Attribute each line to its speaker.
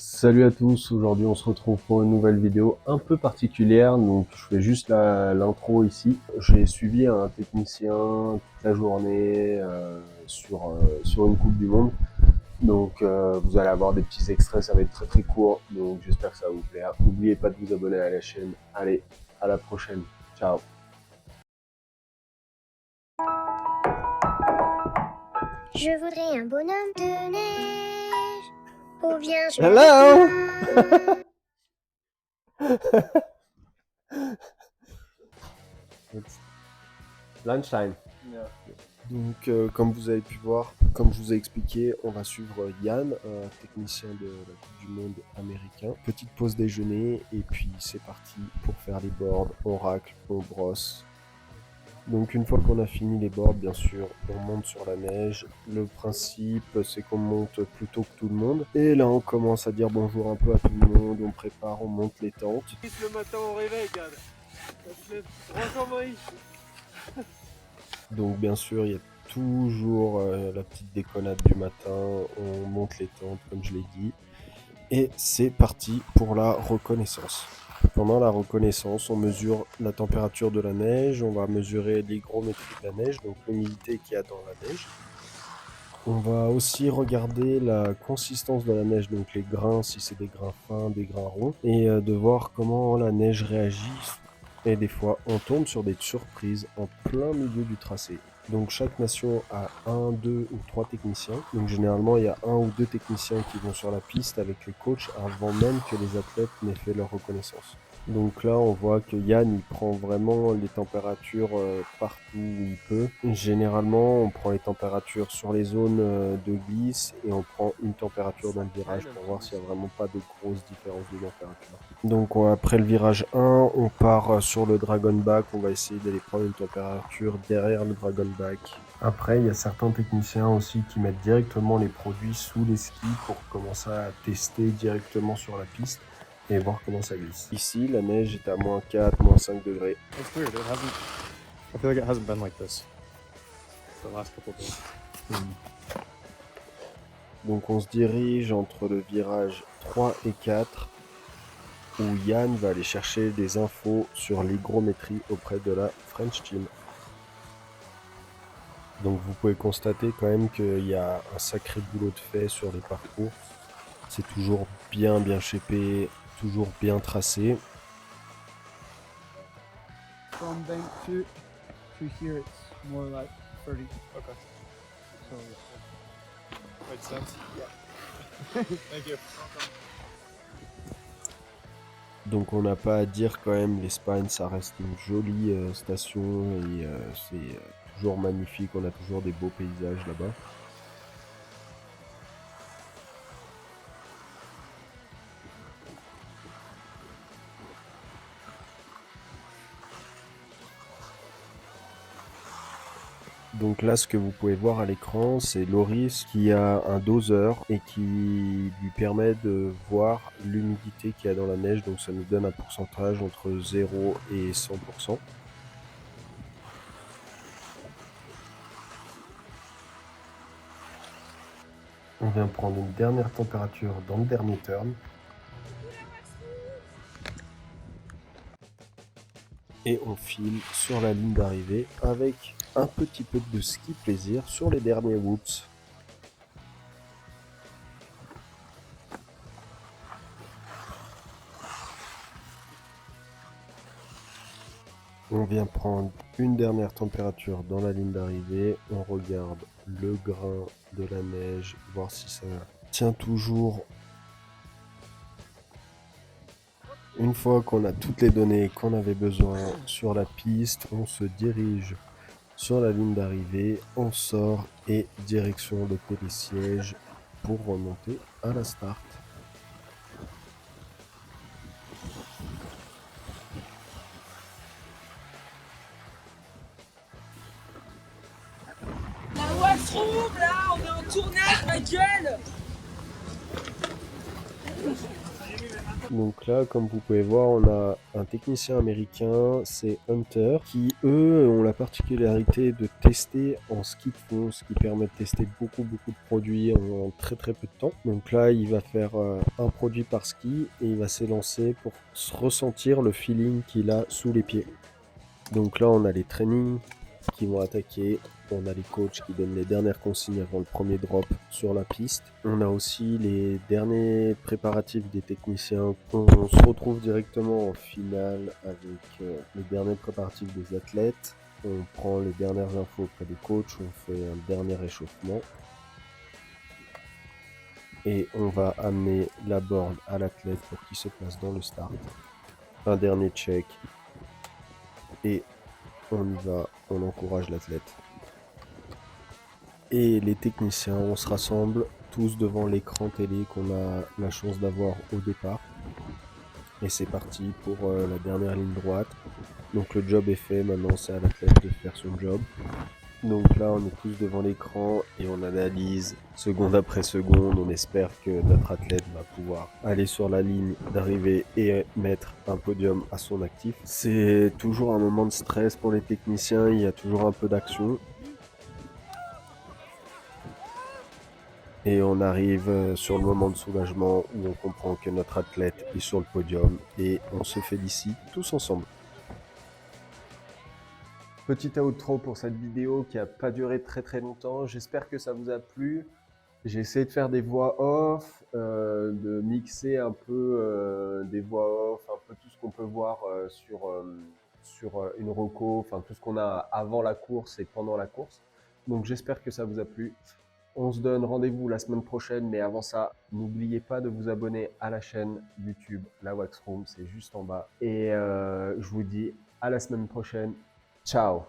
Speaker 1: Salut à tous, aujourd'hui on se retrouve pour une nouvelle vidéo un peu particulière, donc je fais juste l'intro ici. J'ai suivi un technicien toute la journée sur une Coupe du Monde, donc vous allez avoir des petits extraits, ça va être très très court, donc j'espère que ça va vous plaire. N'oubliez pas de vous abonner à la chaîne, allez, à la prochaine, ciao.
Speaker 2: Je voudrais un bonhomme de neige, ou bien je
Speaker 1: Hello. It's lunchtime. Yeah. Donc, comme vous avez pu voir, comme je vous ai expliqué, on va suivre Yann, un technicien de la Coupe du Monde américain. Petite pause déjeuner et puis c'est parti pour faire les boards. On racle, on brosse. Donc une fois qu'on a fini les boards, bien sûr, on monte sur la neige. Le principe, c'est qu'on monte plus tôt que tout le monde. Et là, on commence à dire bonjour un peu à tout le monde. On prépare, on monte les tentes.
Speaker 3: Le matin au réveil, gars. Ça se lève 300 maïs.
Speaker 1: Donc bien sûr, il y a toujours la petite déconnade du matin, on monte les tentes comme je l'ai dit, et c'est parti pour la reconnaissance. Pendant la reconnaissance, on mesure la température de la neige, on va mesurer l'hygrométrie de la neige, donc l'humidité qu'il y a dans la neige. On va aussi regarder la consistance de la neige, donc les grains, si c'est des grains fins, des grains ronds, et de voir comment la neige réagit. Et des fois, on tombe sur des surprises en plein milieu du tracé. Donc chaque nation a un, deux ou trois techniciens. Donc généralement, il y a un ou deux techniciens qui vont sur la piste avec les coachs avant même que les athlètes n'aient fait leur reconnaissance. Donc là, on voit que Yann, il prend vraiment les températures partout où il peut. Généralement, on prend les températures sur les zones de glisse et on prend une température dans le virage pour voir s'il n'y a vraiment pas de grosses différences de température. Donc après le virage 1, on part sur le Dragon Back. On va essayer d'aller prendre une température derrière le Dragon Back. Après, il y a certains techniciens aussi qui mettent directement les produits sous les skis pour commencer à tester directement sur la piste et voir comment ça glisse. Ici, la neige est à moins 4, moins 5 degrés.
Speaker 3: It's weird. I feel like it hasn't been like this the last couple of days.
Speaker 1: Donc on se dirige entre le virage 3 et 4 où Yann va aller chercher des infos sur l'hygrométrie auprès de la French Team. Donc vous pouvez constater quand même qu'il y a un sacré boulot de fait sur les parcours. C'est toujours bien shapé, toujours bien tracé.
Speaker 4: From bank to here, it's more like 30.
Speaker 3: Okay.
Speaker 4: So
Speaker 3: Makes sense. Yeah. Thank you.
Speaker 1: Donc on n'a pas à dire quand même, l'Espagne ça reste une jolie station et c'est toujours magnifique, on a toujours des beaux paysages là-bas. Donc là, ce que vous pouvez voir à l'écran, c'est Loris qui a un doseur et qui lui permet de voir l'humidité qu'il y a dans la neige. Donc ça nous donne un pourcentage entre 0 et 100%. On vient prendre une dernière température dans le dernier turn. Et on file sur la ligne d'arrivée avec un petit peu de ski plaisir sur les derniers whoops. On vient prendre une dernière température dans la ligne d'arrivée. On regarde le grain de la neige, voir si ça tient toujours. Une fois qu'on a toutes les données qu'on avait besoin sur la piste, on se dirige sur la ligne d'arrivée, on sort et direction le télésiège pour remonter à la start.
Speaker 5: La washroom là, on est en tournage, ma gueule.
Speaker 1: Donc là, comme vous pouvez voir, on a un technicien américain, c'est Hunter, qui eux ont la particularité de tester en ski de fond, ce qui permet de tester beaucoup de produits en très peu de temps. Donc là, il va faire un produit par ski et il va s'élancer pour ressentir le feeling qu'il a sous les pieds. Donc là, on a les trainings qui vont attaquer. On a les coachs qui donnent les dernières consignes avant le premier drop sur la piste. On a aussi les derniers préparatifs des techniciens. On se retrouve directement en finale avec les derniers préparatifs des athlètes. On prend les dernières infos auprès des coachs, on fait un dernier échauffement. Et on va amener la borne à l'athlète pour qu'il se place dans le start. Un dernier check. Et on y va, on encourage l'athlète. Et les techniciens, on se rassemble tous devant l'écran télé qu'on a la chance d'avoir au départ. Et c'est parti pour la dernière ligne droite. Donc le job est fait, maintenant c'est à l'athlète de faire son job. Donc là on est tous devant l'écran et on analyse seconde après seconde. On espère que notre athlète va pouvoir aller sur la ligne d'arrivée et mettre un podium à son actif. C'est toujours un moment de stress pour les techniciens, il y a toujours un peu d'action. Et on arrive sur le moment de soulagement où on comprend que notre athlète est sur le podium et on se félicite tous ensemble. Petit outro pour cette vidéo qui n'a pas duré très longtemps. J'espère que ça vous a plu. J'ai essayé de faire des voix off, de mixer un peu des voix off, un peu tout ce qu'on peut voir sur une reco, enfin tout ce qu'on a avant la course et pendant la course. Donc j'espère que ça vous a plu. On se donne rendez-vous la semaine prochaine, mais avant ça, n'oubliez pas de vous abonner à la chaîne YouTube La Wax Room, c'est juste en bas. Et je vous dis à la semaine prochaine. Ciao!